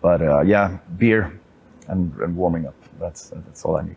But yeah, beer and warming up. That's all I need.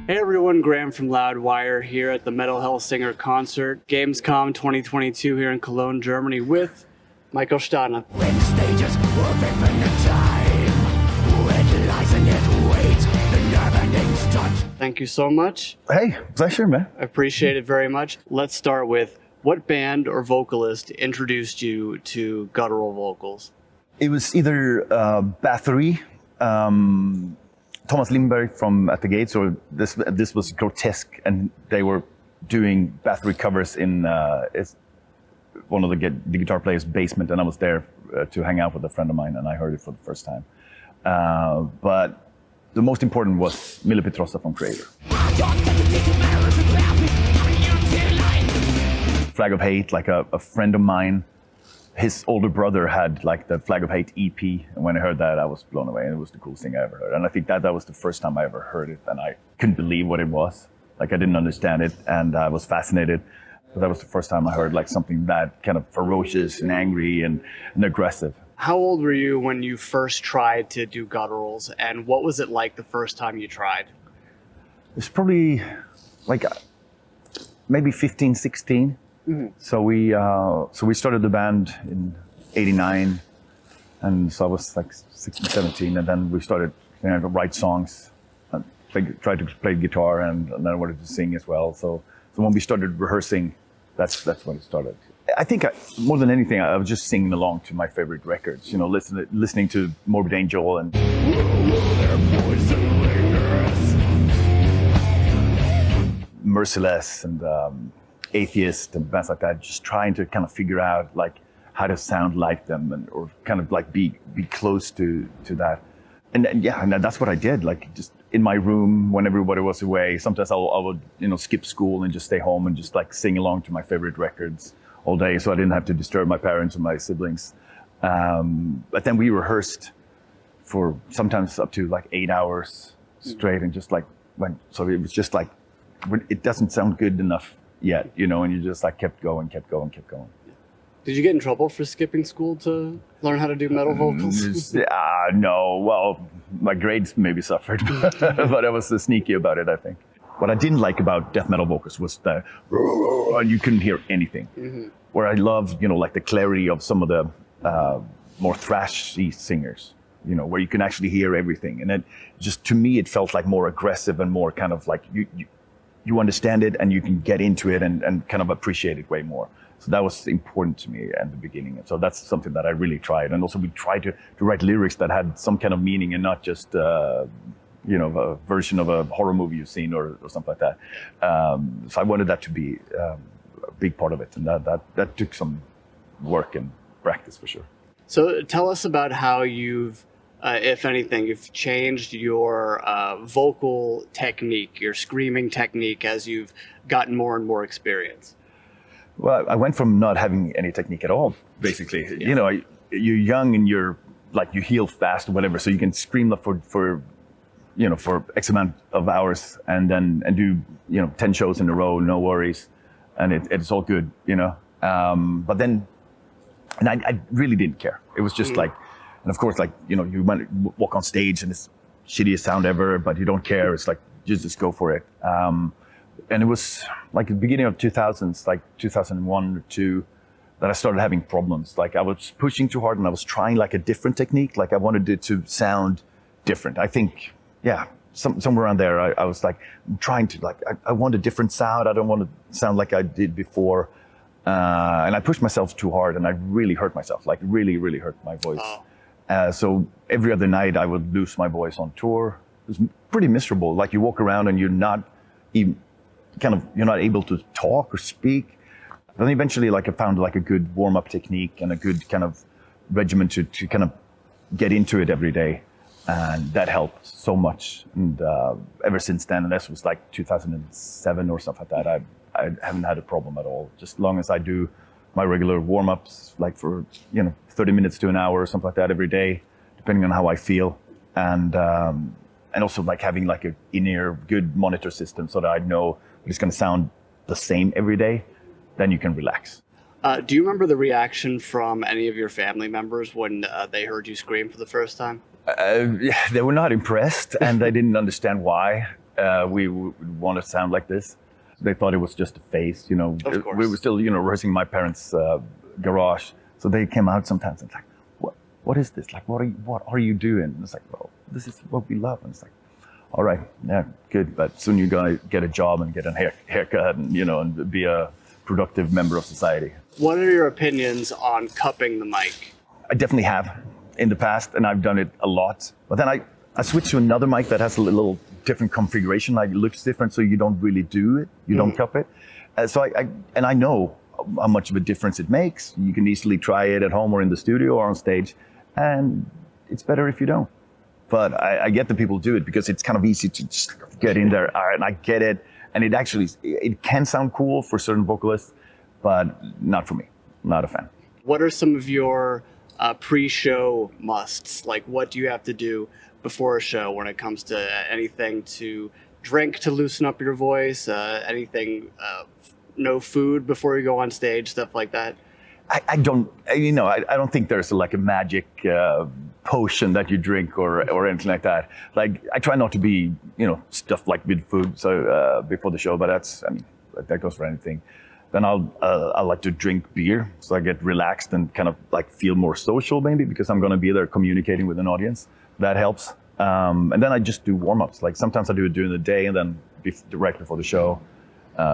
Hey everyone, Graham from Loudwire here at the Metal Hellsinger concert, Gamescom 2022 here in Cologne, Germany, with Mikael Stanne. When stages of infinite time, red lies in it wait, the never-ending touch. Thank you so much. Hey, pleasure, man. I appreciate it very much. Let's start with, what band or vocalist introduced you to guttural vocals? It was either Bathory, Thomas Lindberg from At the Gates, or this was Grotesque, and they were doing Bathory covers in one of the guitar players' basement, and I was there to hang out with a friend of mine, and I heard it for the first time. But the most important was Mille Petrosa from Creator. Flag of Hate, like a friend of mine, his older brother had like the Flag of Hate EP, and when I heard that, I was blown away, and it was the coolest thing I ever heard. And I think that was the first time I ever heard it, and I couldn't believe what it was. Like, I didn't understand it, and I was fascinated. But that was the first time I heard like something that kind of ferocious and angry and aggressive. How old were you when you first tried to do gutturals, and what was it like the first time you tried? It's probably like maybe 15, 16. Mm-hmm. So we started the band in '89, and so I was like 16, 17, and then we started to write songs, and tried to play guitar, and then I wanted to sing as well. So when we started rehearsing, that's when it started. I think more than anything, I was just singing along to my favorite records. You know, listening to Morbid Angel and Merciless and Atheist and bands like that, just trying to kind of figure out like how to sound like them, or kind of like be close to that. And that's what I did. Like, just in my room when everybody was away. Sometimes I would skip school and just stay home and just like sing along to my favorite records all day, so I didn't have to disturb my parents or my siblings. But then we rehearsed for sometimes up to like 8 hours straight, and just like went. So it was just like, it doesn't sound good enough yet, and you just like kept going. Did you get in trouble for skipping school to learn how to do metal vocals? No, well, my grades maybe suffered, but I was sneaky about it, I think. What I didn't like about death metal vocals was that you couldn't hear anything. Mm-hmm. Where I love, like the clarity of some of the more thrashy singers, where you can actually hear everything. And it just, to me, it felt like more aggressive and more kind of like you understand it and you can get into it and kind of appreciate it way more. So that was important to me at the beginning. And so that's something that I really tried. And also we tried to write lyrics that had some kind of meaning and not just, a version of a horror movie you've seen or something like that. So I wanted that to be a big part of it. And that took some work and practice for sure. So tell us about how you've, if anything, you've changed your vocal technique, your screaming technique, as you've gotten more and more experience. Well, I went from not having any technique at all, basically. Yeah. You're young and you're like, you heal fast or whatever, so you can scream for X amount of hours and do 10 shows in a row, no worries, and it's all good, But then, and I really didn't care. It was just like, and of course, like, you might walk on stage and it's shittiest sound ever, but you don't care. It's like, you just go for it. And it was like the beginning of 2000s, like 2001 or 2, that I started having problems. Like, I was pushing too hard and I was trying like a different technique. Like, I wanted it to sound different. I think, somewhere around there, I was like trying to like, I want a different sound. I don't want to sound like I did before. And I pushed myself too hard and I really hurt myself, like really, really hurt my voice. Oh. So every other night I would lose my voice on tour. It was pretty miserable. Like, you walk around and you're not able to talk or speak. Then eventually, like, I found like a good warm-up technique and a good kind of regimen to kind of get into it every day. And that helped so much. And ever since then, and this was like 2007 or something like that, I haven't had a problem at all. Just as long as I do my regular warm-ups, like for 30 minutes to an hour or something like that every day, depending on how I feel. And also like having like a in-ear good monitor system so that I know it's going to sound the same every day, then you can relax. Do you remember the reaction from any of your family members when they heard you scream for the first time? Yeah, they were not impressed, and they didn't understand why we would want to sound like this. They thought it was just a phase, you know. Of course. We were still, rehearsing in my parents' garage, so they came out sometimes and it's like, what is this? Like, what are you doing? And it's like, well, this is what we love. And it's like, all right, yeah, good, but soon you're gonna get a job and get a haircut, and and be a productive member of society. What are your opinions on cupping the mic? I definitely have in the past, and I've done it a lot. But then I switched to another mic that has a little different configuration. Like, it looks different, so you don't really do it. You don't cup it. So I know how much of a difference it makes. You can easily try it at home or in the studio or on stage, and it's better if you don't. But I get that people do it because it's kind of easy to just get in there, and I get it. And it can sound cool for certain vocalists, but not for me. Not a fan. What are some of your pre-show musts? Like, what do you have to do before a show when it comes to anything to drink to loosen up your voice, anything, no food before you go on stage, stuff like that? I don't think there's a magic potion that you drink or anything like that. Like, I try not to be, stuffed like with food. So before the show, but that goes for anything. Then I like to drink beer, so I get relaxed and kind of feel more social, maybe, because I'm going to be there communicating with an audience. That helps. And then I just do warm-ups. Like, sometimes I do it during the day and then right before the show.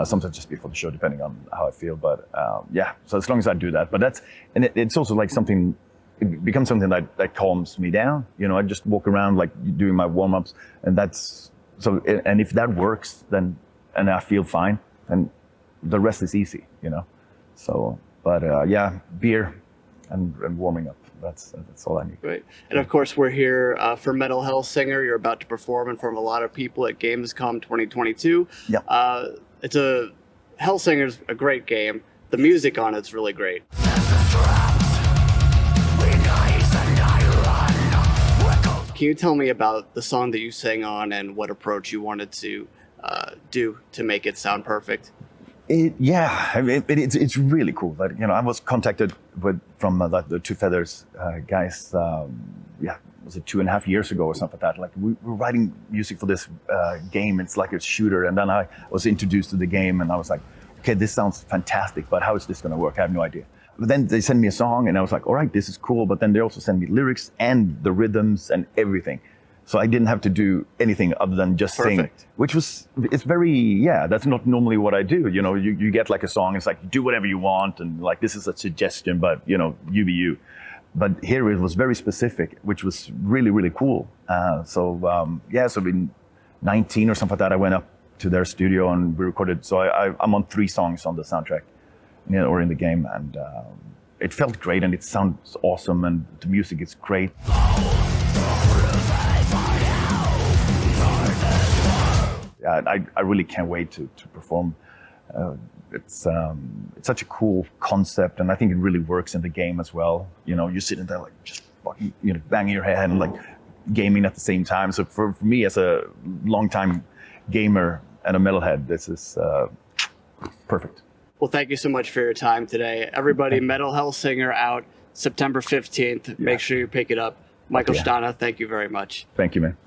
Sometimes just before the show, depending on how I feel. But yeah, so as long as I do that. But it's also something, it becomes something that calms me down. I just walk around doing my warm-ups, and and if that works, then, and I feel fine, then the rest is easy, So, but yeah, beer and warming up. That's all I need. Great. And of course, we're here for Metal Hellsinger. You're about to perform in front of a lot of people at Gamescom 2022. Yeah. Hellsinger's a great game. The music on it's really great. Can you tell me about the song that you sang on and what approach you wanted to do to make it sound perfect? It's really cool. I was contacted from the Two Feathers guys. Was it 2.5 years ago or something like that? We were writing music for this game. It's like a shooter, and then I was introduced to the game, and I was like, okay, this sounds fantastic, but how is this going to work? I have no idea. But then they sent me a song, and I was like, all right, this is cool. But then they also sent me lyrics and the rhythms and everything. So I didn't have to do anything other than just sing, it's very, that's not normally what I do. You get a song, it's like, do whatever you want, and this is a suggestion, but you be you. But here it was very specific, which was really, really cool. So in 19 or something like that, I went up to their studio and we recorded. So I'm on 3 songs on the soundtrack, or in the game, and it felt great, and it sounds awesome, and the music is great. I really can't wait to perform. It's such a cool concept, and I think it really works in the game as well. You're sitting there just fucking, banging your head and gaming at the same time. So for me, as a longtime gamer and a metalhead, this is perfect. Well, thank you so much for your time today. Everybody, Metal Hellsinger out September 15th. Make sure you pick it up. Mikael Stanne, thank you very much. Thank you, man.